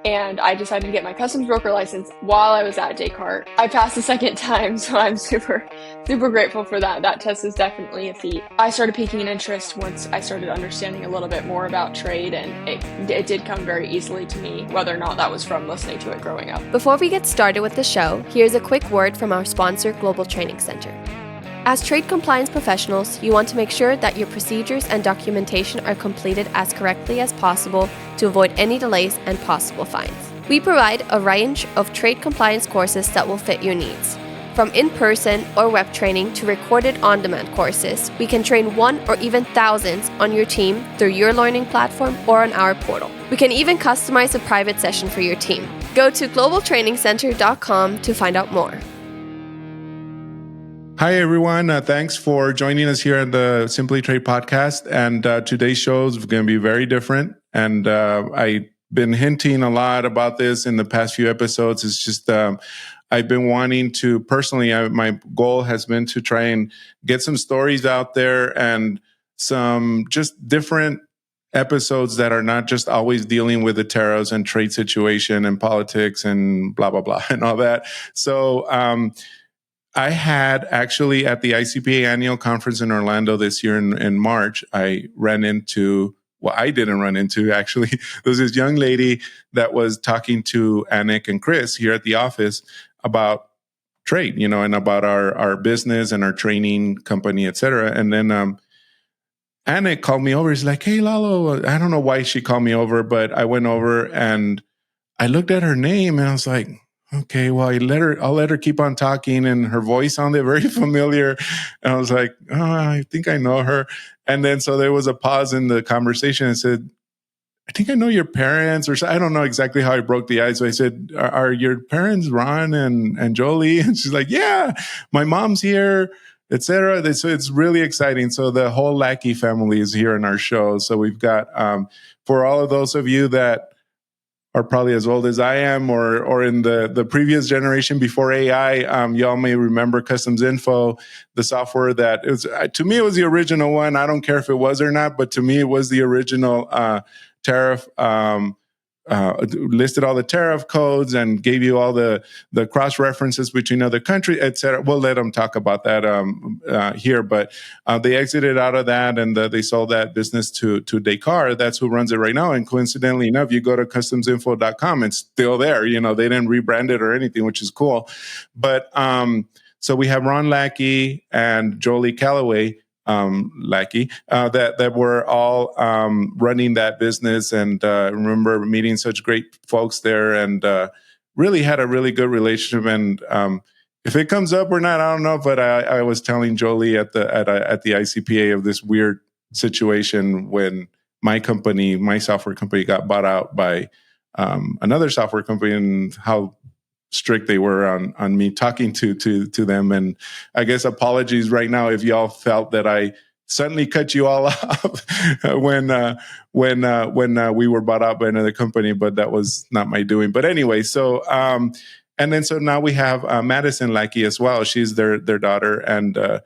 and I decided to get my customs broker license while I was at Descartes. I passed the second time, so I'm super grateful for that. That test is definitely a feat. I started piquing an interest once I started understanding a little bit more about trade, and it did come very easily to me, whether or not that was from listening to it growing up. Before we get started with the show, here's a quick word from our sponsor, Global Training Center. As trade compliance professionals, you want to make sure that your procedures and documentation are completed as correctly as possible to avoid any delays and possible fines. We provide a range of trade compliance courses that will fit your needs. From in-person or web training to recorded on-demand courses, we can train one or even thousands on your team through your learning platform or on our portal. We can even customize a private session for your team. Go to globaltrainingcenter.com to find out more. Hi, everyone. Thanks for joining us here on the Simply Trade podcast. And today's show is going to be very different. And I've been hinting a lot about this in the past few episodes. It's just I've been wanting to personally, my goal has been to try and get some stories out there and some just different episodes that are not just always dealing with the tariffs and trade situation and politics and blah, blah, blah, and all that. So, I had actually at the ICPA annual conference in Orlando this year in March, I ran into, well, I didn't run into actually, there was this young lady that was talking to Anik and Chris here at the office about trade, and about our business and our training company, et cetera. And then Anik called me over. He's like, "Hey, Lalo," I don't know why she called me over, but I went over and I looked at her name and I was like, okay, well, I'll let her keep on talking. And her voice sounded very familiar. And I was like, oh, I think I know her. And then so there was a pause in the conversation and said, I think I know your parents, or I don't know exactly how I broke the ice. So I said, are your parents Ron and Jolie? And she's like, yeah, my mom's here, etc. So it's really exciting. So the whole Lackey family is here in our show. So we've got, for all of those of you that are probably as old as I am, or in the previous generation before AI, y'all may remember Customs Info, the software that it was, to me, it was the original one. I don't care if it was or not, but to me, it was the original tariff, listed all the tariff codes and gave you all the cross references between other countries, et cetera. We'll let them talk about that here, but they exited out of that and they sold that business to Descartes. That's who runs it right now. And coincidentally enough, you go to customsinfo.com, it's still there. They didn't rebrand it or anything, which is cool. But so we have Ron Lackey and Jolie Calloway Lackey, that were all running that business, and remember meeting such great folks there, and really had a really good relationship. And if it comes up or not, I don't know. But I was telling Jolie at the ICPA of this weird situation when my software company, got bought out by another software company, and how strict they were on me talking to them. And I guess apologies right now if y'all felt that I suddenly cut you all off when we were bought out by another company, but that was not my doing. But anyway, so so now we have Madison Lackey as well. She's their daughter, and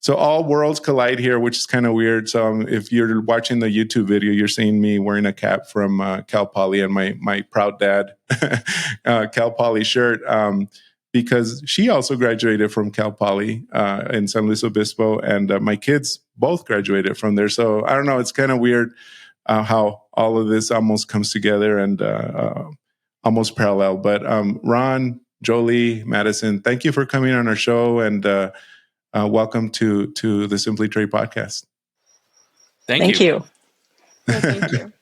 so all worlds collide here, which is kind of weird. So if you're watching the YouTube video, you're seeing me wearing a cap from Cal Poly and my proud dad Cal Poly shirt, because she also graduated from Cal Poly in San Luis Obispo, and my kids both graduated from there. So I don't know, it's kind of weird how all of this almost comes together and almost parallel. But Ron, Jolie, Madison, thank you for coming on our show, and welcome to the Simply Trade podcast. Thank you. Well, thank you.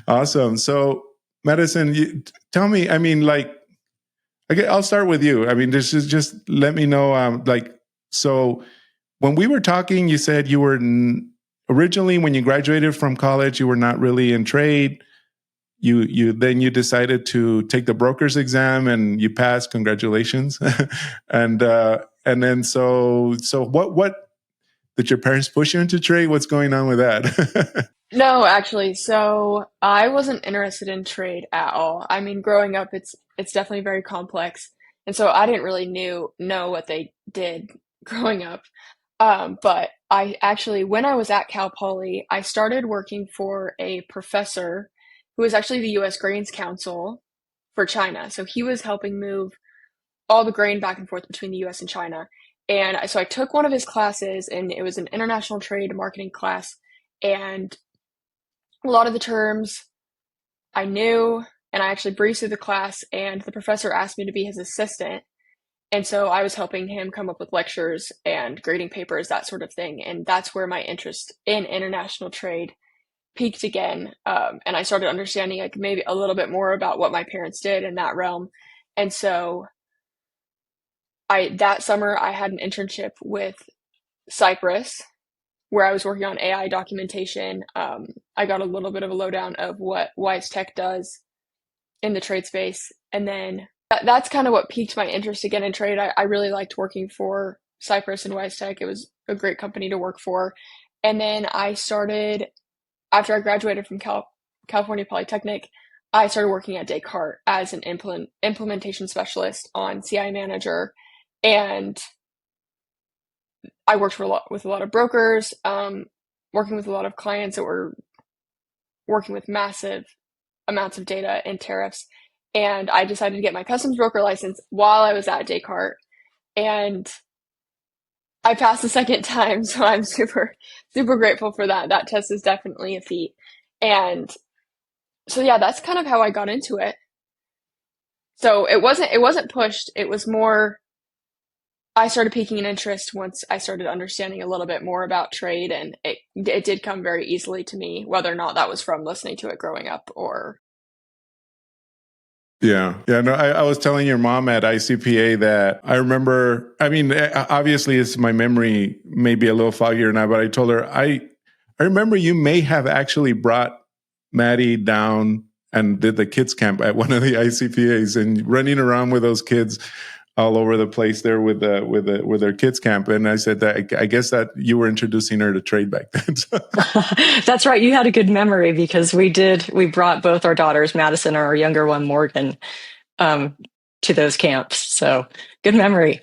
Awesome. So, Madison, tell me, I'll start with you. This is just, let me know, so when we were talking, you said you were originally, when you graduated from college, you were not really in trade. You decided to take the broker's exam and you passed. Congratulations. And then so what did your parents push you into trade? What's going on with that? No, actually, so I wasn't interested in trade at all. Growing up, it's definitely very complex, and so I didn't really know what they did growing up. But I actually, when I was at Cal Poly, I started working for a professor who was actually the U.S. Grains Council, for China. So he was helping move all the grain back and forth between the US and China. And so I took one of his classes, and it was an international trade marketing class. And a lot of the terms I knew, and I actually breezed through the class, and the professor asked me to be his assistant. And so I was helping him come up with lectures and grading papers, that sort of thing. And that's where my interest in international trade peaked again. And I started understanding like maybe a little bit more about what my parents did in that realm. And so that summer I had an internship with Cypress where I was working on AI documentation. I got a little bit of a lowdown of what Wise Tech does in the trade space. And then that's kind of what piqued my interest again in trade. I really liked working for Cypress and Wise Tech. It was a great company to work for. And then I started, after I graduated from California Polytechnic, I started working at Descartes as an implementation specialist on CI Manager. And I worked with a lot of brokers, working with a lot of clients that were working with massive amounts of data and tariffs. And I decided to get my customs broker license while I was at Descartes. And I passed the second time, so I'm super, super grateful for that. That test is definitely a feat. And so yeah, that's kind of how I got into it. So it wasn't pushed. It was more, I started piquing an interest once I started understanding a little bit more about trade, and it did come very easily to me, whether or not that was from listening to it growing up or. Yeah. Yeah. No, I was telling your mom at ICPA that I remember, I mean, obviously it's my memory may be a little foggier now, but I told her, I remember you may have actually brought Maddie down and did the kids camp at one of the ICPAs and running around with those kids all over the place there with their kids camp. And I said that I guess that you were introducing her to trade back then. That's right. You had a good memory because we brought both our daughters, Madison and our younger one, Morgan, to those camps. So good memory.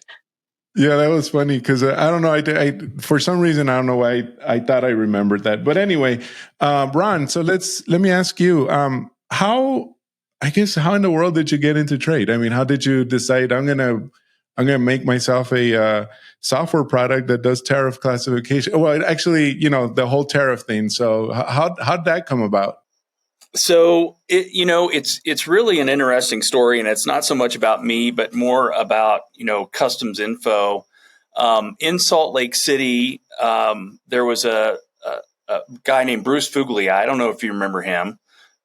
Yeah, that was funny because I don't know. I for some reason I don't know why I thought I remembered that. But anyway, Ron. So let me ask you, how in the world did you get into trade? I mean, how did you decide I'm gonna make myself a software product that does tariff classification? Well, actually, the whole tariff thing. So how'd that come about? So it's really an interesting story, and it's not so much about me, but more about customs info. In Salt Lake City, there was a guy named Bruce Fuglia. I don't know if you remember him,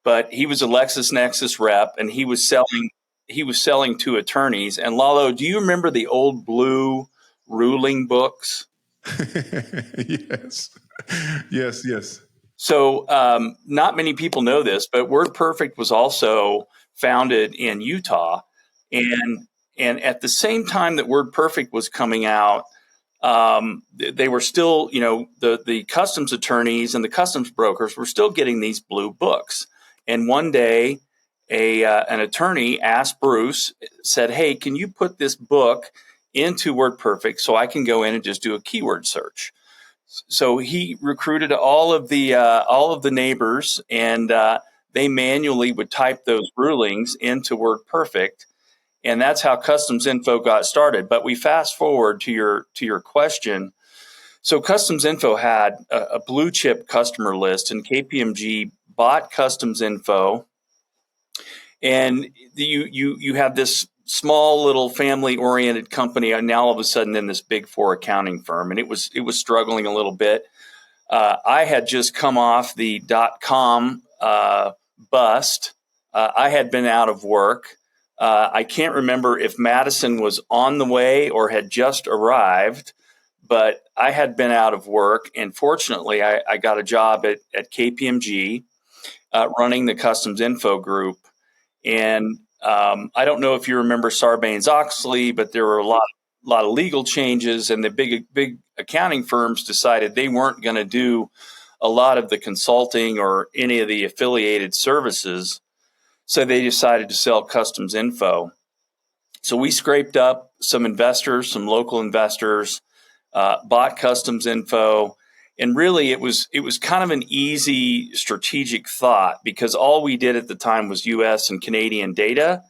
but he was a LexisNexis rep, and he was selling to attorneys. And Lalo, do you remember the old blue ruling books? Yes. So not many people know this, but WordPerfect was also founded in Utah. And at the same time that WordPerfect was coming out, they were still, the customs attorneys and the customs brokers were still getting these blue books. And one day, an attorney asked Bruce, said, "Hey, can you put this book into WordPerfect so I can go in and just do a keyword search?" So he recruited all of the neighbors, and they manually would type those rulings into WordPerfect, and that's how Customs Info got started. But we fast forward to your question. So Customs Info had a blue chip customer list, and KPMG bought Customs Info, and you have this small little family oriented company, and now all of a sudden in this big four accounting firm, and it was struggling a little bit. I had just come off the .com bust. I had been out of work. I can't remember if Madison was on the way or had just arrived, but I had been out of work, and fortunately I got a job at KPMG running the Customs Info group. And I don't know if you remember Sarbanes-Oxley, but there were a lot of legal changes, and the big accounting firms decided they weren't going to do a lot of the consulting or any of the affiliated services. So they decided to sell Customs Info. So we scraped up some investors, some local investors, bought Customs Info, And really, it was kind of an easy strategic thought, because all we did at the time was U.S. and Canadian data,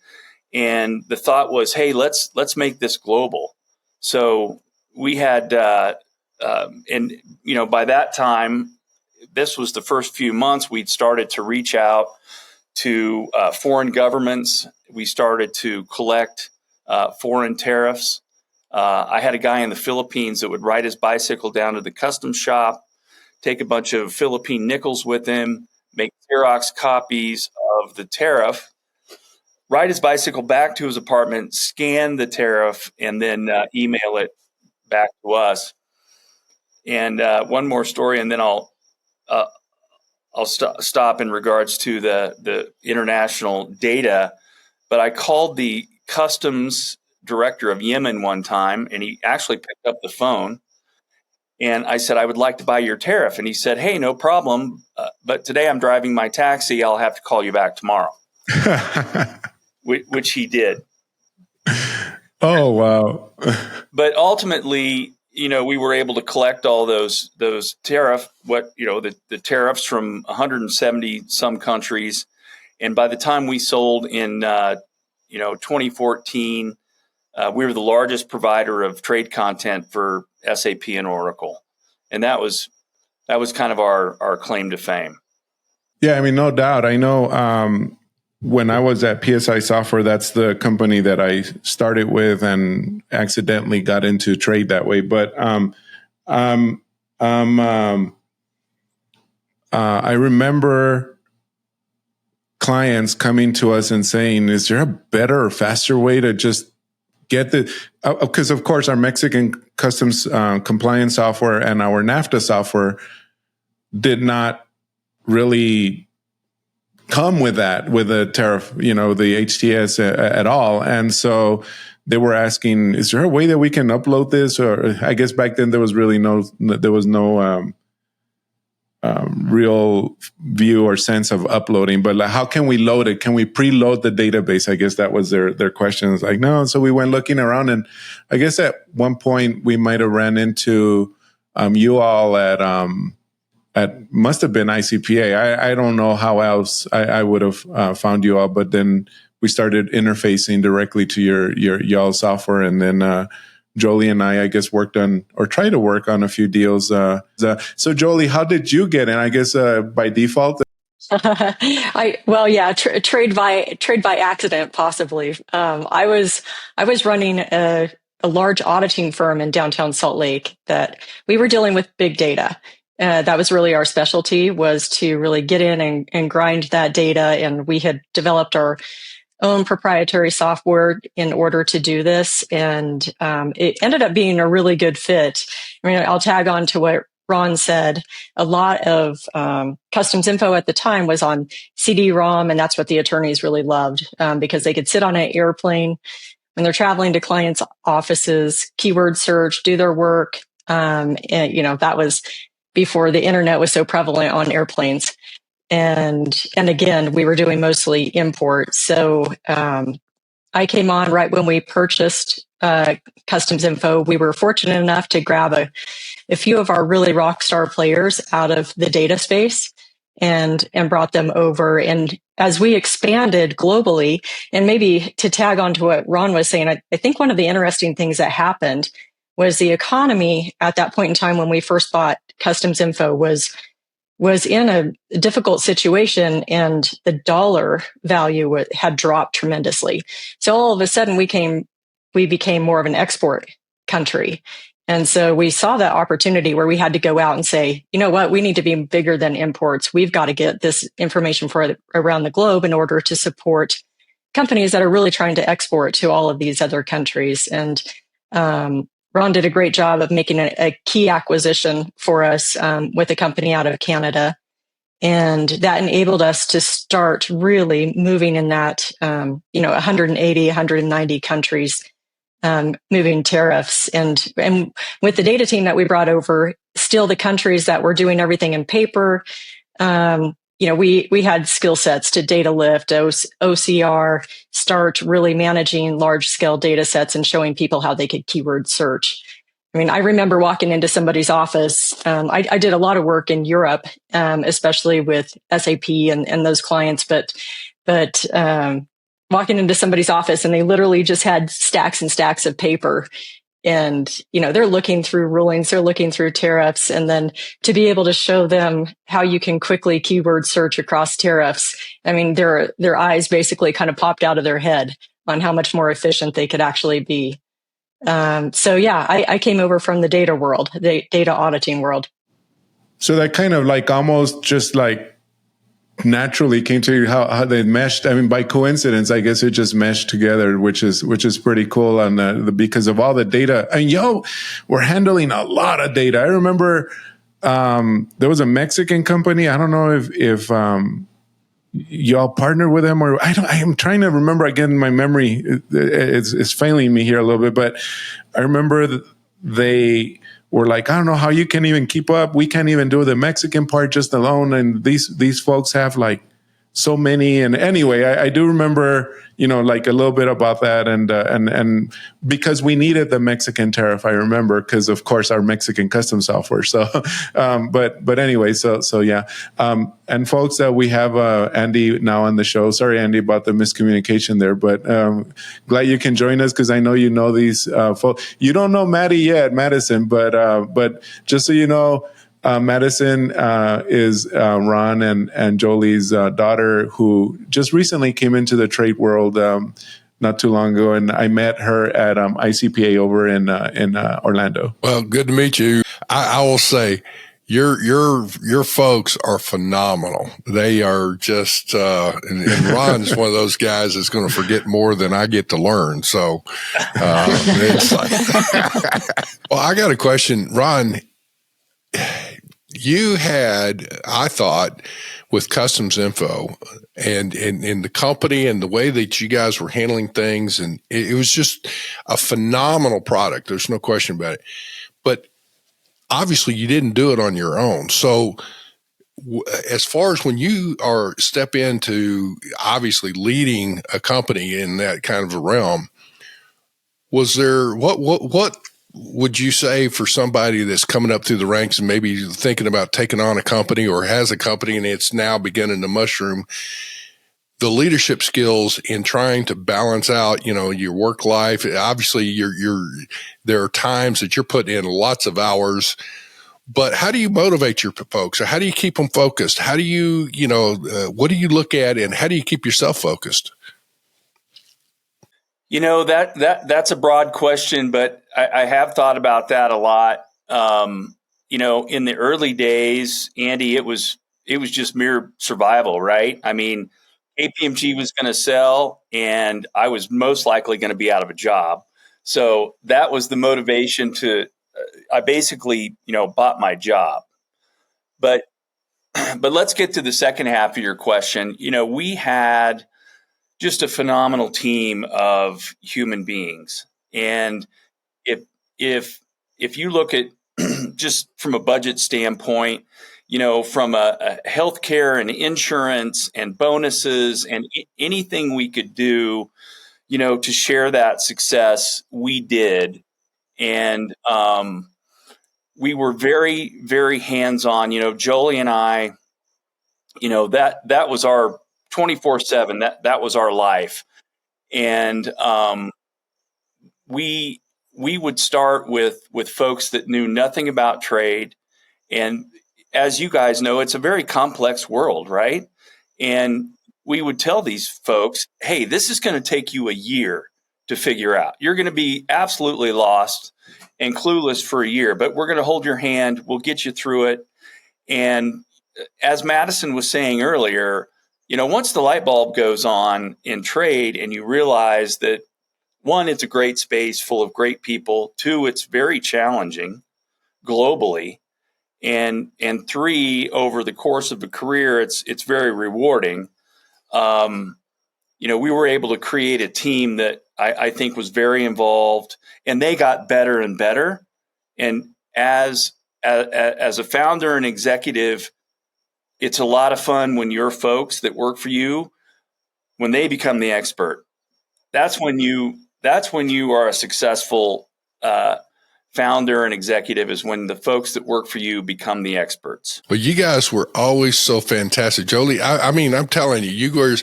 and the thought was, hey, let's make this global. So we had, and by that time, this was the first few months, we'd started to reach out to foreign governments. We started to collect foreign tariffs. I had a guy in the Philippines that would ride his bicycle down to the customs shop, take a bunch of Philippine nickels with him, make Xerox copies of the tariff, ride his bicycle back to his apartment, scan the tariff, and then email it back to us. And one more story, and then I'll stop in regards to the international data. But I called the customs director of Yemen one time, and he actually picked up the phone. And I said, I would like to buy your tariff. And he said, hey, no problem. But today I'm driving my taxi. I'll have to call you back tomorrow, which he did. Oh, wow. But ultimately, we were able to collect all those tariffs the tariffs from 170 some countries. And by the time we sold in 2014, we were the largest provider of trade content for SAP and Oracle. And that was kind of our claim to fame. Yeah, I mean, no doubt. I know when I was at PSI Software, that's the company that I started with and accidentally got into trade that way. But I remember clients coming to us and saying, is there a better or faster way to just get because of course our Mexican customs compliance software and our NAFTA software did not really come with the tariff, the HTS at all. And so they were asking, is there a way that we can upload this? Or I guess back then there was no real view or sense of uploading, but like, how can we load it? Can we preload the database? I guess that was their question. It's like, no. So we went looking around, and I guess at one point we might have ran into you all at must have been ICPA. I don't know how else I would have found you all, but then we started interfacing directly to your y'all software, and then Jolie and I guess worked on or tried to work on a few deals. So Jolie, how did you get in? I guess by default. Trade by accident, possibly. I was running a large auditing firm in downtown Salt Lake that we were dealing with big data. That was really our specialty, was to really get in and grind that data. And we had developed our own proprietary software in order to do this. And it ended up being a really good fit. I mean, I'll tag on to what Ron said. A lot of customs info at the time was on CD-ROM, and that's what the attorneys really loved because they could sit on an airplane when they're traveling to clients' offices, keyword search, do their work. And that was before the internet was so prevalent on airplanes. And again, we were doing mostly import. So I came on right when we purchased Customs Info. We were fortunate enough to grab a few of our really rock star players out of the data space and brought them over. And as we expanded globally, and maybe to tag on to what Ron was saying, I think one of the interesting things that happened was the economy at that point in time when we first bought Customs Info was in a difficult situation, and the dollar value had dropped tremendously. So all of a sudden we became more of an export country. And so we saw that opportunity where we had to go out and say, you know what, we need to be bigger than imports. We've got to get this information around the globe in order to support companies that are really trying to export to all of these other countries. And Ron did a great job of making a key acquisition for us with a company out of Canada. And that enabled us to start really moving in that, 180, 190 countries, moving tariffs. And with the data team that we brought over, still the countries that were doing everything in paper, we had skill sets to data lift, OCR, start really managing large scale data sets and showing people how they could keyword search. I mean, I remember walking into somebody's office. I did a lot of work in Europe, especially with SAP and those clients, but walking into somebody's office and they literally just had stacks and stacks of paper. And, they're looking through rulings, they're looking through tariffs. And then to be able to show them how you can quickly keyword search across tariffs. I mean, their eyes basically kind of popped out of their head on how much more efficient they could actually be. So yeah, I came over from the data world, the data auditing world. So that kind of like almost just like naturally came to you how they meshed. I mean, by coincidence, I guess it just meshed together, which is pretty cool. And because of all the data, and we're handling a lot of data. I remember there was a Mexican company. I don't know if y'all partnered with them, or I am trying to remember again. My memory is failing me here a little bit, but I remember they were like, I don't know how you can even keep up. We can't even do the Mexican part just alone. And these folks have like so many. And anyway, I do remember, like a little bit about that. And because we needed the Mexican tariff, I remember, because of course our Mexican customs software. So, but anyway, so yeah. And folks, we have Andy now on the show. Sorry, Andy, about the miscommunication there, but glad you can join us because I know you know these folks. You don't know Maddie yet, Madison, but just so you know, Madison is Ron and Jolie's daughter, who just recently came into the trade world not too long ago, and I met her at ICPA over in Orlando. Well, good to meet you. I will say, your folks are phenomenal. They are just, and Ron's one of those guys that's going to forget more than I get to learn. So, it's like, well, I got a question, Ron. You had, I thought, with Customs Info and the company and the way that you guys were handling things, and it was just a phenomenal product. There's no question about it. But obviously, you didn't do it on your own. So, as far as when you step into obviously leading a company in that kind of a realm, was there what would you say for somebody that's coming up through the ranks and maybe thinking about taking on a company or has a company and it's now beginning to mushroom, the leadership skills in trying to balance out, your work life? Obviously, there are times that you're putting in lots of hours, but how do you motivate your folks, or how do you keep them focused? How do you, what do you look at, and how do you keep yourself focused? That's a broad question, but I have thought about that a lot. In the early days, Andy, it was just mere survival, right? I mean, KPMG was going to sell, and I was most likely going to be out of a job. So that was the motivation I basically, bought my job. But let's get to the second half of your question. We had just a phenomenal team of human beings. And if you look at just from a budget standpoint, from a healthcare and insurance and bonuses and anything we could do, to share that success, we did. And we were very, very hands-on. Jolie and I, that was our 24/7. That was our life. And we would start with folks that knew nothing about trade. And as you guys know, it's a very complex world, right? And we would tell these folks, hey, this is going to take you a year to figure out. You're going to be absolutely lost and clueless for a year, but we're going to hold your hand. We'll get you through it. And as Madison was saying earlier, once the light bulb goes on in trade and you realize that, one, it's a great space full of great people. Two, it's very challenging globally. And three, over the course of a career, it's very rewarding. We were able to create a team that I think was very involved, and they got better and better. And as a founder and executive, it's a lot of fun when your folks that work for you, when they become the expert. That's when you are a successful founder and executive is when the folks that work for you become the experts. Well, you guys were always so fantastic, Jolie. I mean, I'm telling you,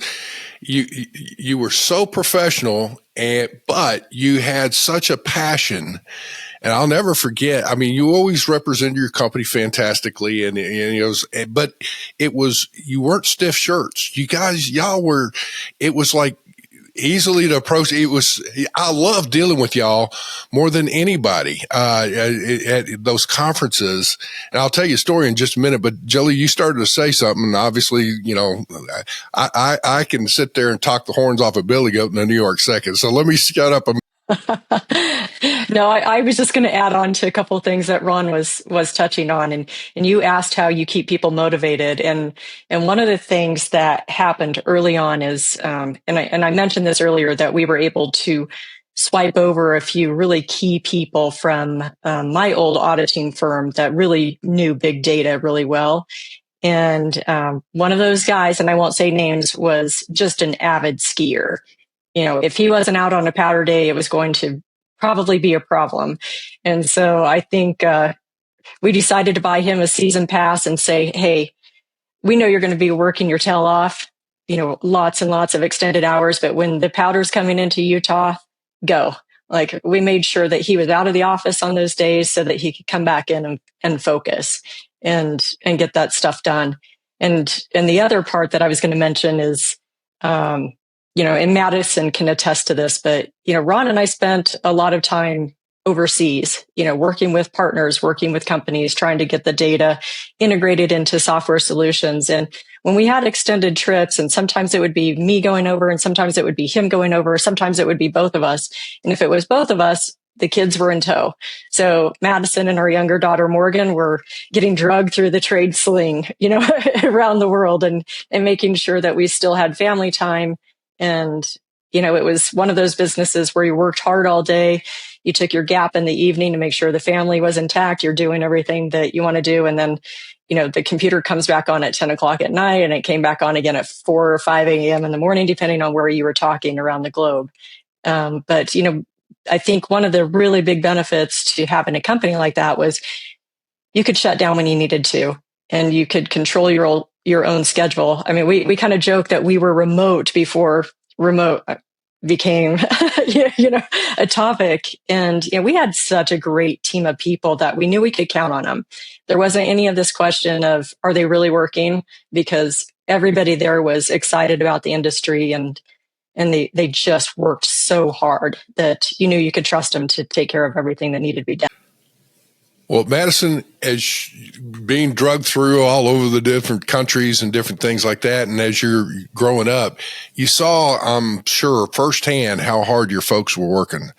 you were so professional, but you had such a passion. And I'll never forget. I mean, you always represented your company fantastically, and but you weren't stiff shirts. You guys, y'all were. It was like easily to approach. I love dealing with y'all more than anybody at those conferences. And I'll tell you a story in just a minute. But Jolie, you started to say something, and obviously, I can sit there and talk the horns off a billy goat in a New York second. So let me shut up. No, I was just going to add on to a couple of things that Ron was touching on, and you asked how you keep people motivated, and one of the things that happened early on is, and I mentioned this earlier, that we were able to swipe over a few really key people from my old auditing firm that really knew big data really well. And one of those guys, and I won't say names, was just an avid skier. If he wasn't out on a powder day, it was going to probably be a problem. And so I think we decided to buy him a season pass and say, hey, we know you're going to be working your tail off, lots and lots of extended hours, but when the powder's coming into Utah, go. Like, we made sure that he was out of the office on those days so that he could come back in and focus and get that stuff done. And the other part that I was going to mention is, and Madison can attest to this, but, Ron and I spent a lot of time overseas, working with partners, working with companies, trying to get the data integrated into software solutions. And when we had extended trips, and sometimes it would be me going over, and sometimes it would be him going over, sometimes it would be both of us. And if it was both of us, the kids were in tow. So Madison and our younger daughter, Morgan, were getting drugged through the trade sling, around the world and making sure that we still had family time. And, it was one of those businesses where you worked hard all day. You took your gap in the evening to make sure the family was intact. You're doing everything that you want to do. And then, the computer comes back on at 10 o'clock at night, and it came back on again at 4 or 5 a.m. in the morning, depending on where you were talking around the globe. But I think one of the really big benefits to having a company like that was you could shut down when you needed to, and you could control your own schedule. I mean, we kind of joke that we were remote before remote became, a topic. And, we had such a great team of people that we knew we could count on them. There wasn't any of this question of, are they really working? Because everybody there was excited about the industry, and they just worked so hard that you knew you could trust them to take care of everything that needed to be done. Well, Madison, as being drugged through all over the different countries and different things like that, and as you're growing up, you saw, I'm sure, firsthand how hard your folks were working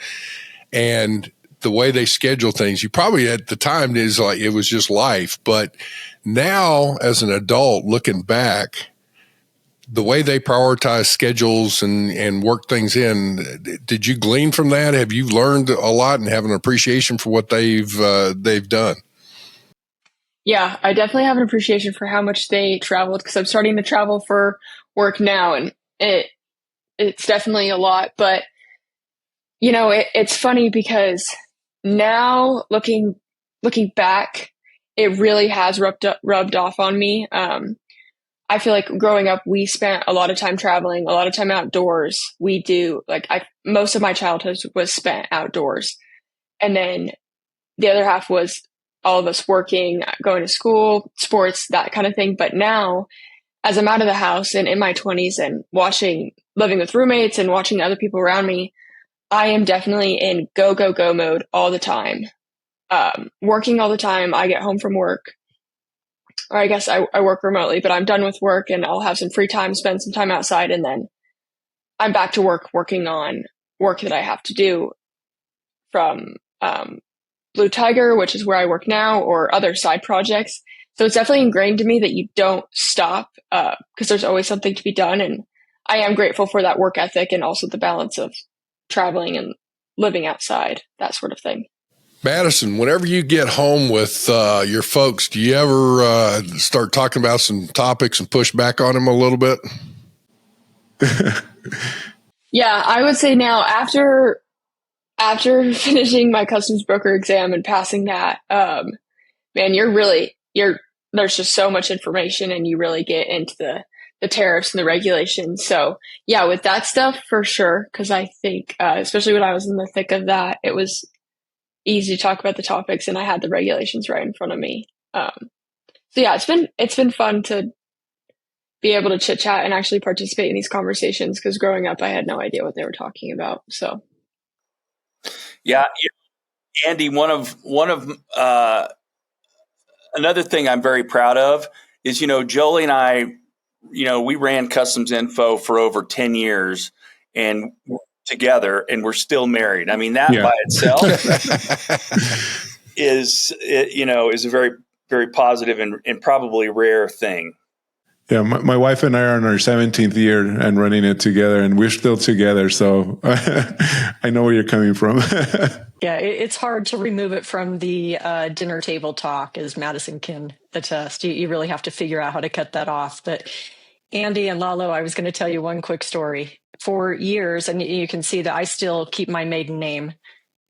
and the way they schedule things. You probably at the time is like it was just life, but now as an adult looking back, the way they prioritize schedules and work things in, did you glean from that? Have you learned a lot and have an appreciation for what they've done? Yeah, I definitely have an appreciation for how much they traveled, because I'm starting to travel for work now, and it's definitely a lot. But it's funny because now looking back, it really has rubbed off on me. I feel like growing up, we spent a lot of time traveling, a lot of time outdoors. Most of my childhood was spent outdoors. And then the other half was all of us working, going to school, sports, that kind of thing. But now, as I'm out of the house and in my 20s and living with roommates and watching other people around me, I am definitely in go, go, go mode all the time. Working all the time. I get home from work, or I guess I work remotely, but I'm done with work and I'll have some free time, spend some time outside, and then I'm back to work, working on work that I have to do from Blue Tiger, which is where I work now, or other side projects. So it's definitely ingrained to me that you don't stop, because there's always something to be done. And I am grateful for that work ethic and also the balance of traveling and living outside, that sort of thing. Madison, whenever you get home with your folks, do you ever start talking about some topics and push back on them a little bit? Yeah, I would say now after after finishing my customs broker exam and passing that, man, there's just so much information, and you really get into the tariffs and the regulations. So yeah, with that stuff for sure, because I think, especially when I was in the thick of that, it was easy to talk about the topics, and I had the regulations right in front of me. So yeah, it's been fun to be able to chit chat and actually participate in these conversations, because growing up, I had no idea what they were talking about. So yeah, Andy, another thing I'm very proud of is, Jolie and I, we ran Customs Info for over 10 years and together, and we're still married. I mean, that by itself is a very, very positive and probably rare thing. Yeah, my wife and I are in our 17th year and running it together, and we're still together. So I know where you're coming from. Yeah, it's hard to remove it from the dinner table talk, as Madison can attest. You really have to figure out how to cut that off. But Andy and Lalo, I was going to tell you one quick story. For years, and you can see that I still keep my maiden name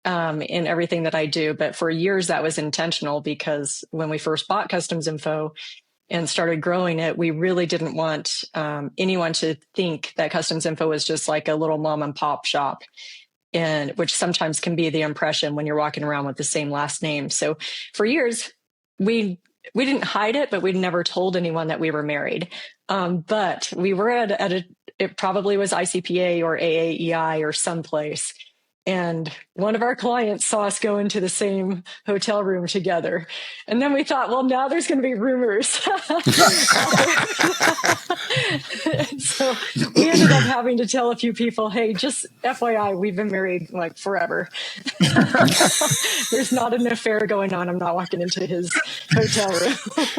in everything that I do. But for years, that was intentional, because when we first bought Customs Info and started growing it, we really didn't want anyone to think that Customs Info was just like a little mom and pop shop, and which sometimes can be the impression when you're walking around with the same last name. So for years, we didn't hide it, but we never told anyone that we were married. But we were it probably was ICPA or AAEI or someplace. And one of our clients saw us go into the same hotel room together. And then we thought, well, now there's going to be rumors. So we ended up having to tell a few people, hey, just FYI, we've been married like forever. There's not an affair going on. I'm not walking into his hotel room.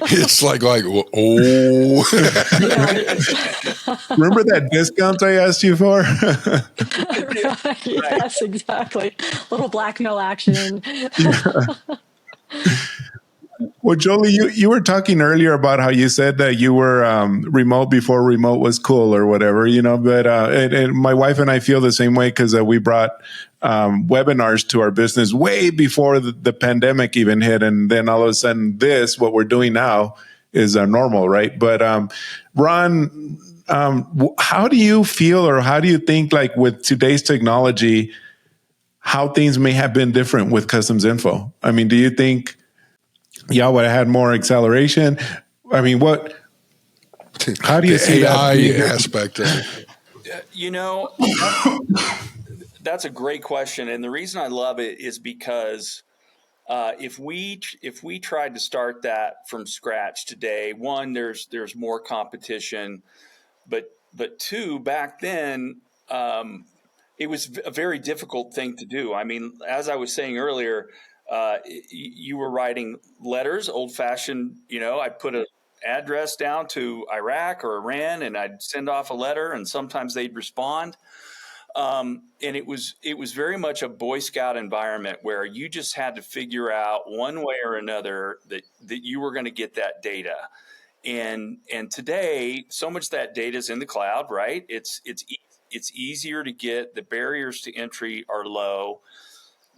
It's like, oh. Remember that discount I asked you for? Yes, exactly. Little blackmail action. Well, Jolie, you were talking earlier about how you said that you were remote before remote was cool or whatever, but and my wife and I feel the same way, because we brought webinars to our business way before the pandemic even hit. And then all of a sudden what we're doing now is normal, right? But Ron, how do you feel, or how do you think, like with today's technology, how things may have been different with Customs Info? I mean, do you think y'all would have had more acceleration? I mean, how do you see AI that aspect of it? That's a great question. And the reason I love it is because if we tried to start that from scratch today, one, there's more competition, but two, back then, it was a very difficult thing to do. I mean, as I was saying earlier, you were writing letters, old fashioned, I'd put an address down to Iraq or Iran, and I'd send off a letter, and sometimes they'd respond. And it was very much a Boy Scout environment where you just had to figure out one way or another that you were going to get that data. And today, so much of that data is in the cloud, right? It's easier to get. The barriers to entry are low.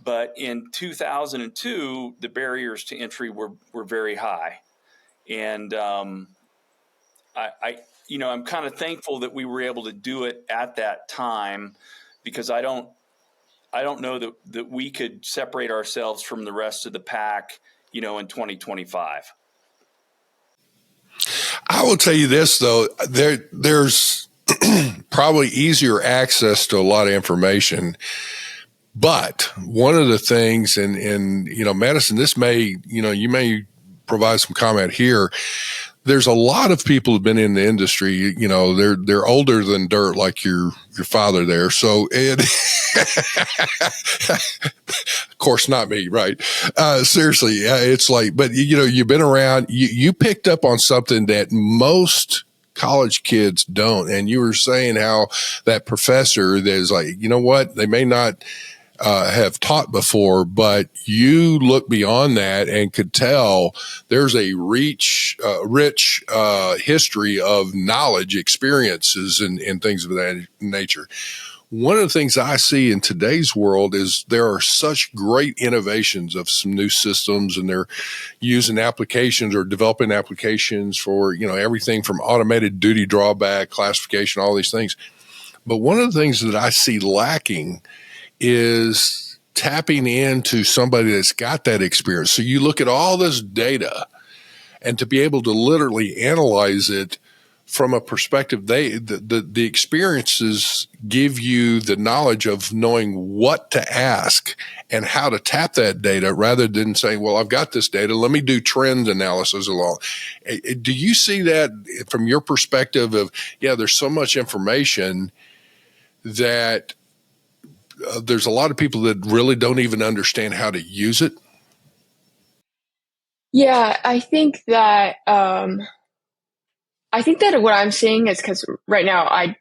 But in 2002, the barriers to entry were very high. And I'm kind of thankful that we were able to do it at that time, because I don't know that we could separate ourselves from the rest of the pack, in 2025. I will tell you this, though, there's probably easier access to a lot of information. But one of the things, and Madison, this may, you may provide some comment here. There's a lot of people who've been in the industry, they're older than dirt, like your father there. So, of course, not me, right? Seriously, it's like, but you've been around, you picked up on something that most college kids don't. And you were saying how that professor that's like, you know what, they may not have taught before, but you look beyond that and could tell there's a rich history of knowledge, experiences, and things of that nature. One of the things I see in today's world is there are such great innovations of some new systems, and they're using applications or developing applications for, everything from automated duty drawback, classification, all these things. But one of the things that I see lacking is tapping into somebody that's got that experience. So you look at all this data, and to be able to literally analyze it from a perspective, the experiences give you the knowledge of knowing what to ask and how to tap that data, rather than saying, well, I've got this data, let me do trend analysis along. Do you see that from your perspective of, there's so much information that there's a lot of people that really don't even understand how to use it? Yeah, I think that what I'm seeing is, because right now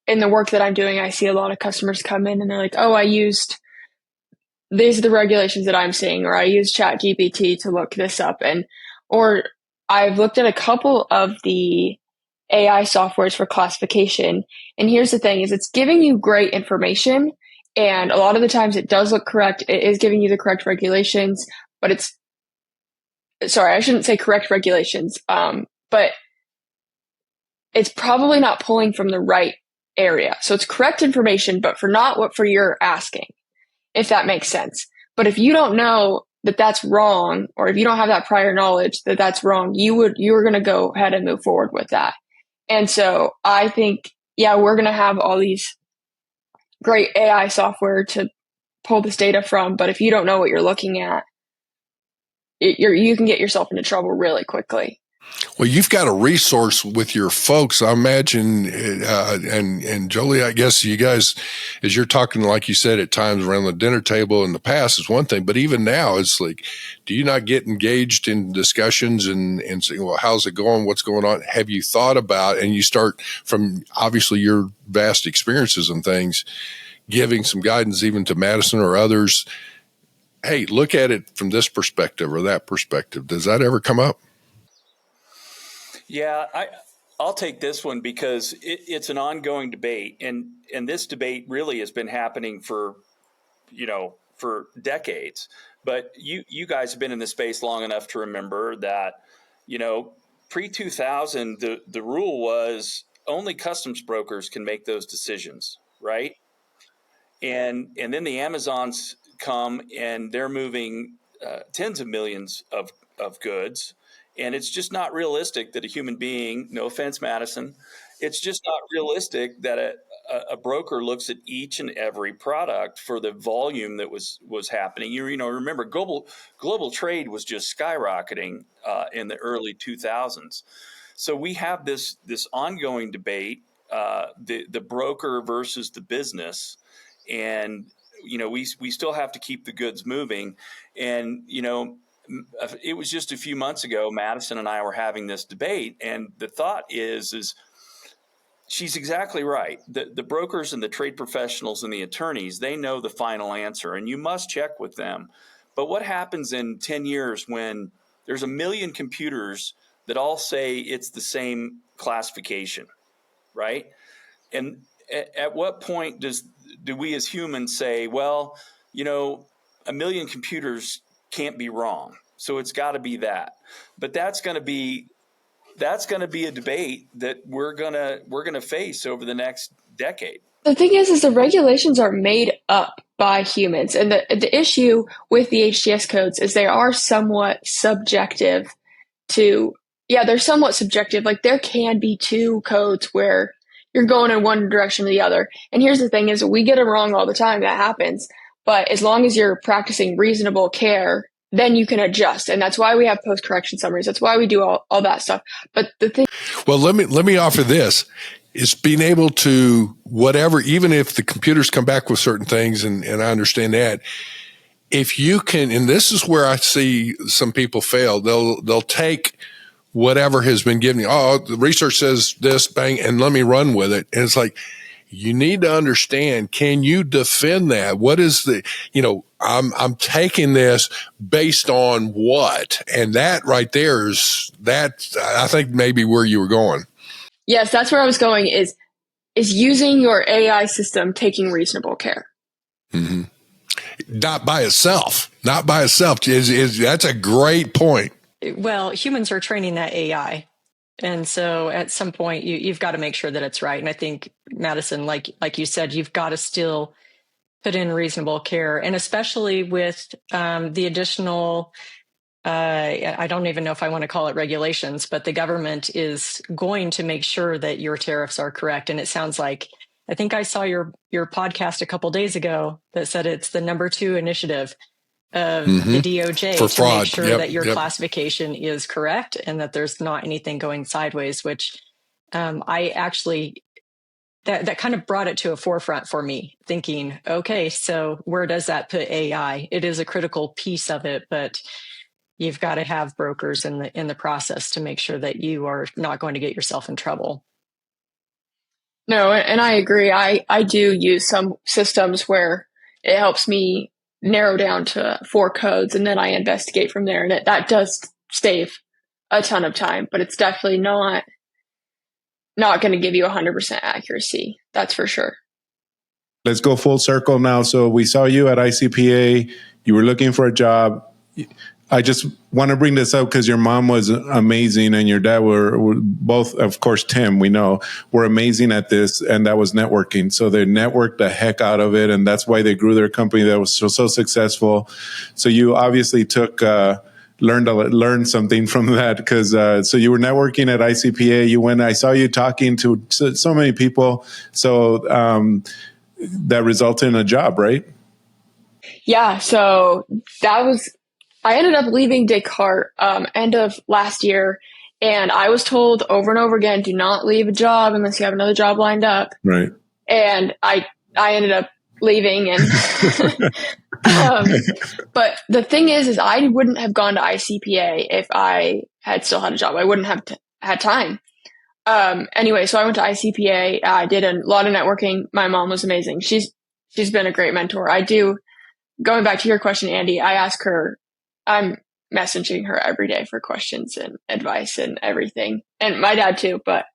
in the work that I'm doing, I see a lot of customers come in and they're like, oh, these are the regulations that I'm seeing, or I used ChatGPT to look this up, or I've looked at a couple of the AI softwares for classification. And here's the thing, is it's giving you great information. And a lot of the times it does look correct. It is giving you the correct regulations, but sorry, I shouldn't say correct regulations. But it's probably not pulling from the right area. So it's correct information, but for you're asking, if that makes sense. But if you don't know that that's wrong, or if you don't have that prior knowledge that that's wrong, you were going to go ahead and move forward with that. And so I think, we're going to have all these great AI software to pull this data from, but if you don't know what you're looking at, you can get yourself into trouble really quickly. Well, you've got a resource with your folks, I imagine, and Jolie, I guess you guys, as you're talking, like you said, at times around the dinner table in the past is one thing, but even now it's like, do you not get engaged in discussions and say, well, how's it going? What's going on? Have you thought about, and you start from obviously your vast experiences and things, giving some guidance even to Madison or others? Hey, look at it from this perspective or that perspective. Does that ever come up? Yeah, I'll take this one because it's an ongoing debate, and this debate really has been happening for decades. But you guys have been in this space long enough to remember that, pre-2000, the rule was only customs brokers can make those decisions, right? And then the Amazons come and they're moving tens of millions of goods. And it's just not realistic that a human being, no offense, Madison, it's just not realistic that a broker looks at each and every product for the volume that was happening. Remember, global trade was just skyrocketing in the early 2000s. So we have this ongoing debate, the broker versus the business, and we still have to keep the goods moving, and it was just a few months ago, Madison and I were having this debate, and the thought is she's exactly right. The brokers and the trade professionals and the attorneys, they know the final answer, and you must check with them. But what happens in 10 years when there's 1 million computers that all say it's the same classification, right? And at what point do we as humans say, well, 1 million computers can't be wrong, so it's got to be that? But that's going to be a debate that we're gonna face over the next decade. The thing is the regulations are made up by humans, and the issue with the HTS codes is they are somewhat subjective they're somewhat subjective. Like, there can be two codes where you're going in one direction or the other. And here's the thing, is we get it wrong all the time. That happens. But as long as you're practicing reasonable care, then you can adjust. And that's why we have post-correction summaries. That's why we do all that stuff. But the thing. Well, let me offer this. Is being able to, whatever, even if the computers come back with certain things, and I understand that, if you can, and this is where I see some people fail, they'll take whatever has been given. Oh, the research says this, bang, and let me run with it. And it's like, you need to understand, can you defend that? What is I'm taking this based on what? And that right there is that, I think, maybe where you were going. Yes, that's where I was going, is is using your AI system taking reasonable care. Mm-hmm. Not by itself. That's a great point. Well, humans are training that AI. And so at some point you've got to make sure that it's right. And I think, Madison, like you said, you've got to still put in reasonable care. And especially with the additional, I don't even know if I want to call it regulations, but the government is going to make sure that your tariffs are correct. And it sounds like, I think I saw your podcast a couple days ago that said it's the number 2 initiative of the DOJ for to fraud. Make sure that your classification is correct and that there's not anything going sideways, which I actually, that kind of brought it to a forefront for me, thinking, okay, so where does that put AI? It is a critical piece of it, but you've got to have brokers in the process to make sure that you are not going to get yourself in trouble. No, and I agree. I do use some systems where it helps me narrow down to 4 codes, and then I investigate from there. And that does save a ton of time, but it's definitely not going to give you 100% accuracy. That's for sure. Let's go full circle now. So we saw you at ICPA. You were looking for a job. I just want to bring this up because your mom was amazing and your dad were both, of course, Tim, we know, were amazing at this, and that was networking. So they networked the heck out of it, and that's why they grew their company that was so successful. So you obviously learned something from that because so you were networking at ICPA. You went. I saw you talking to so many people. So that resulted in a job, right? Yeah. So I ended up leaving Descartes end of last year, and I was told over and over again, do not leave a job unless you have another job lined up. Right. And I ended up leaving, and but the thing is I wouldn't have gone to ICPA if I had still had a job. I wouldn't have had time. Anyway, so I went to ICPA. I did a lot of networking. My mom was amazing. She's been a great mentor. Going back to your question, Andy, I ask her, I'm messaging her every day for questions and advice and everything. And my dad too. But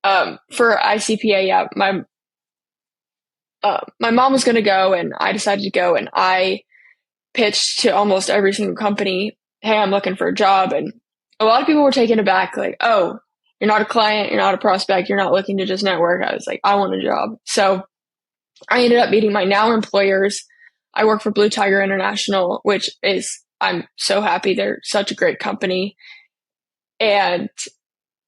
for ICPA, yeah, my mom was going to go, and I decided to go, and I pitched to almost every single company, hey, I'm looking for a job. And a lot of people were taken aback, like, oh, you're not a client, you're not a prospect, you're not looking to just network. I was like, I want a job. So I ended up meeting my now employers. I work for Blue Tiger International, which is, I'm so happy. They're such a great company. And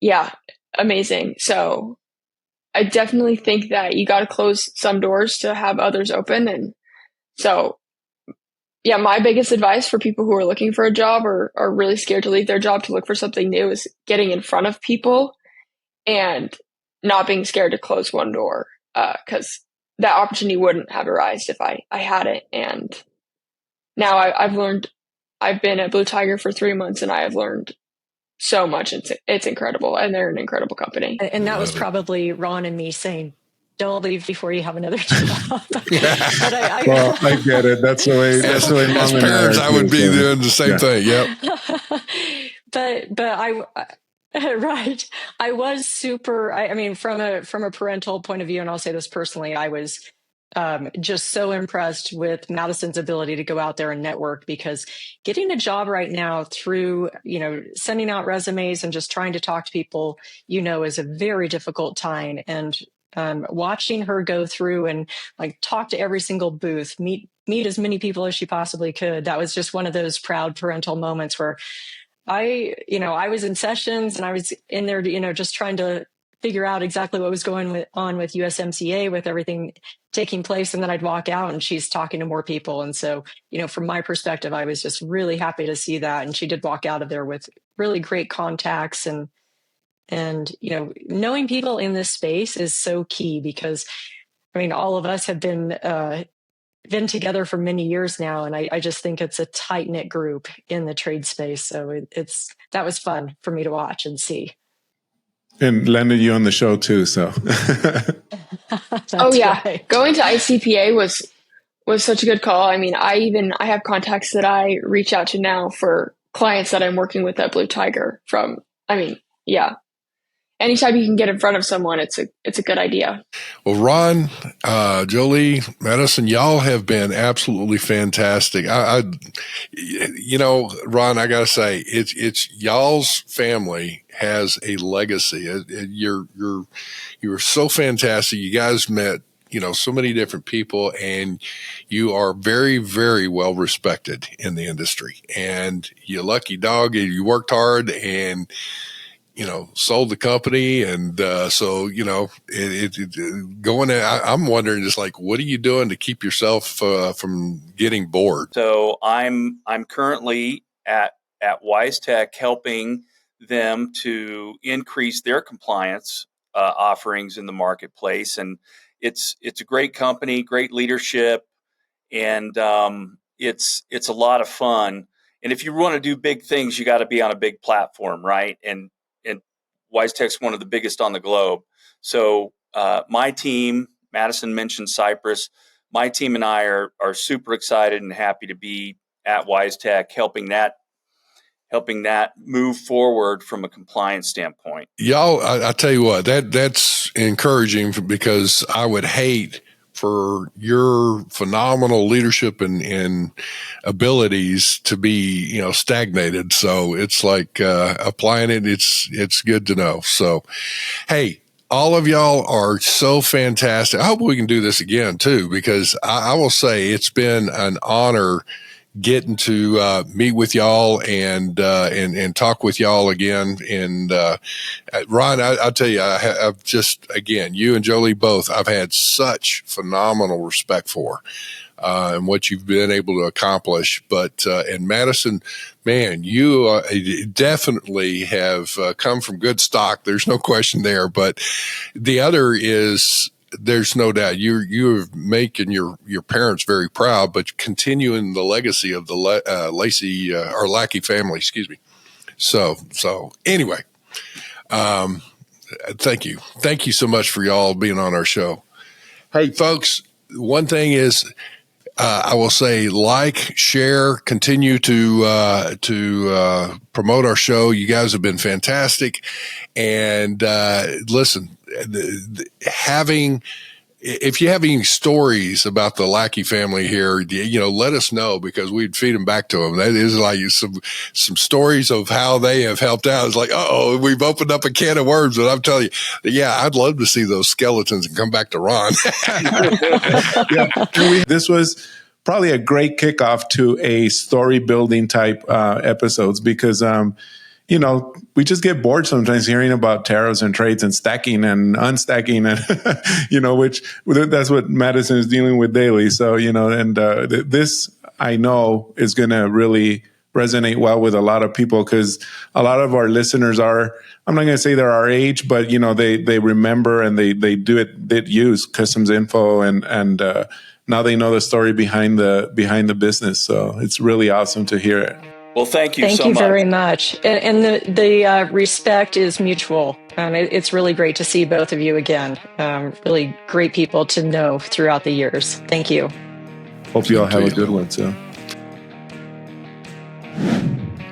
yeah, amazing. So I definitely think that you got to close some doors to have others open. And so, yeah, my biggest advice for people who are looking for a job or are really scared to leave their job to look for something new is getting in front of people and not being scared to close one door, because that opportunity wouldn't have arisen if I had it. And now I've learned. I've been at Blue Tiger for 3 months, and I have learned so much. It's incredible, and they're an incredible company. And that was probably Ron and me saying, don't leave before you have another job. But well, I get it. That's the way. That's the way. As parents, I would be doing the same thing. Yep. but right. I was super. I mean, from a parental point of view, and I'll say this personally, I was just so impressed with Madison's ability to go out there and network, because getting a job right now through, sending out resumes and just trying to talk to people, is a very difficult time. And watching her go through and talk to every single booth, meet as many people as she possibly could. That was just one of those proud parental moments where I was in sessions and I was in there, just trying to figure out exactly what was going on with USMCA, with everything taking place. And then I'd walk out and she's talking to more people. And so, from my perspective, I was just really happy to see that. And she did walk out of there with really great contacts, and knowing people in this space is so key, because all of us have been together for many years now. And I just think it's a tight knit group in the trade space. So that was fun for me to watch and see. And landed you on the show too, so. Oh yeah, right. Going to ICPA was such a good call. I have contacts that I reach out to now for clients that I'm working with at Blue Tiger. Yeah, anytime you can get in front of someone, it's a good idea. Well, Ron, Jolie, Madison, y'all have been absolutely fantastic. Ron, I gotta say, it's y'all's family has a legacy. You're so fantastic. You guys met, so many different people, and you are very, very well respected in the industry. And you lucky dog, you worked hard and sold the company. And, I'm wondering just like, what are you doing to keep yourself, from getting bored? So I'm currently at WiseTech helping them to increase their compliance offerings in the marketplace. And it's a great company, great leadership. And, it's a lot of fun. And if you want to do big things, you got to be on a big platform, right? And WiseTech's one of the biggest on the globe. So my team, Madison mentioned Cypress, my team and I are super excited and happy to be at WiseTech helping that move forward from a compliance standpoint. Y'all, I tell you what, that's encouraging, because I would hate for your phenomenal leadership and abilities to be, stagnated. So it's like, applying it. It's good to know. So, hey, all of y'all are so fantastic. I hope we can do this again too, because I will say it's been an honor getting to meet with y'all and talk with y'all again. And Ron, I'll tell you, I've just, again, you and Jolie both, I've had such phenomenal respect for and what you've been able to accomplish. But and Madison, man, you definitely have come from good stock. There's no question there. But the other is, there's no doubt you're making your parents very proud, but continuing the legacy of the Lackey family, excuse me. So anyway, thank you so much for y'all being on our show. Hey folks, one thing is, I will say, share, continue to promote our show. You guys have been fantastic. And listen, if you have any stories about the Lackey family here, let us know, because we'd feed them back to them. That is like some stories of how they have helped out. It's like, we've opened up a can of worms. And I'm telling you, yeah, I'd love to see those skeletons and come back to Ron. This was probably a great kickoff to a story building type episodes, because we just get bored sometimes hearing about tariffs and trades and stacking and unstacking, and which that's what Madison is dealing with daily. So this I know is going to really resonate well with a lot of people, because a lot of our listeners are, I'm not going to say they're our age, but they remember and they did use customs info, and now they know the story behind the business. So it's really awesome to hear it. Well, thank you so much. Thank you very much. And the respect is mutual. It's really great to see both of you again. Really great people to know throughout the years. Thank you. Hope you all have a good one too.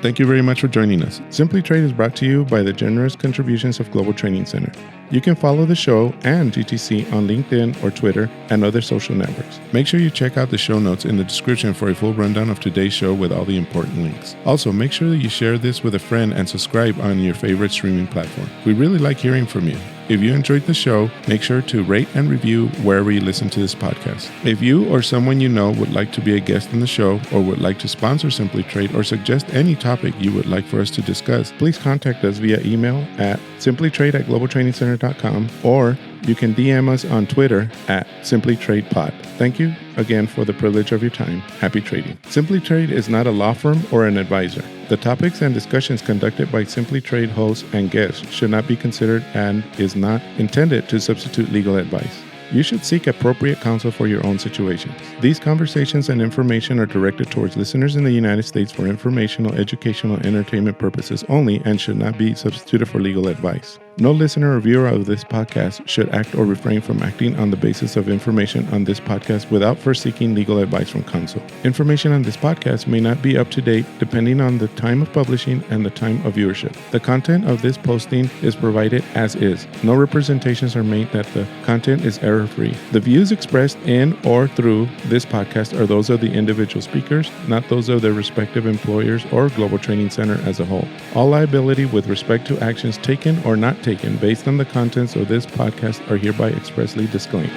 Thank you very much for joining us. Simply Trade is brought to you by the generous contributions of Global Training Center. You can follow the show and GTC on LinkedIn or Twitter and other social networks. Make sure you check out the show notes in the description for a full rundown of today's show with all the important links. Also, make sure that you share this with a friend and subscribe on your favorite streaming platform. We really like hearing from you. If you enjoyed the show, make sure to rate and review wherever you listen to this podcast. If you or someone you know would like to be a guest on the show, or would like to sponsor Simply Trade, or suggest any topic you would like for us to discuss, please contact us via email at simplytrade@globaltrainingcenter.com, or you can DM us on Twitter at simplytradepod. Thank you again for the privilege of your time. Happy trading. Simply Trade is not a law firm or an advisor. The topics and discussions conducted by Simply Trade hosts and guests should not be considered and is not intended to substitute legal advice. You should seek appropriate counsel for your own situations. These conversations and information are directed towards listeners in the United States for informational, educational, and entertainment purposes only, and should not be substituted for legal advice. No listener or viewer of this podcast should act or refrain from acting on the basis of information on this podcast without first seeking legal advice from counsel. Information on this podcast may not be up to date depending on the time of publishing and the time of viewership. The content of this posting is provided as is. No representations are made that the content is error-free. The views expressed in or through this podcast are those of the individual speakers, not those of their respective employers or Global Training Center as a whole. All liability with respect to actions taken or not taken based on the contents of this podcast are hereby expressly disclaimed.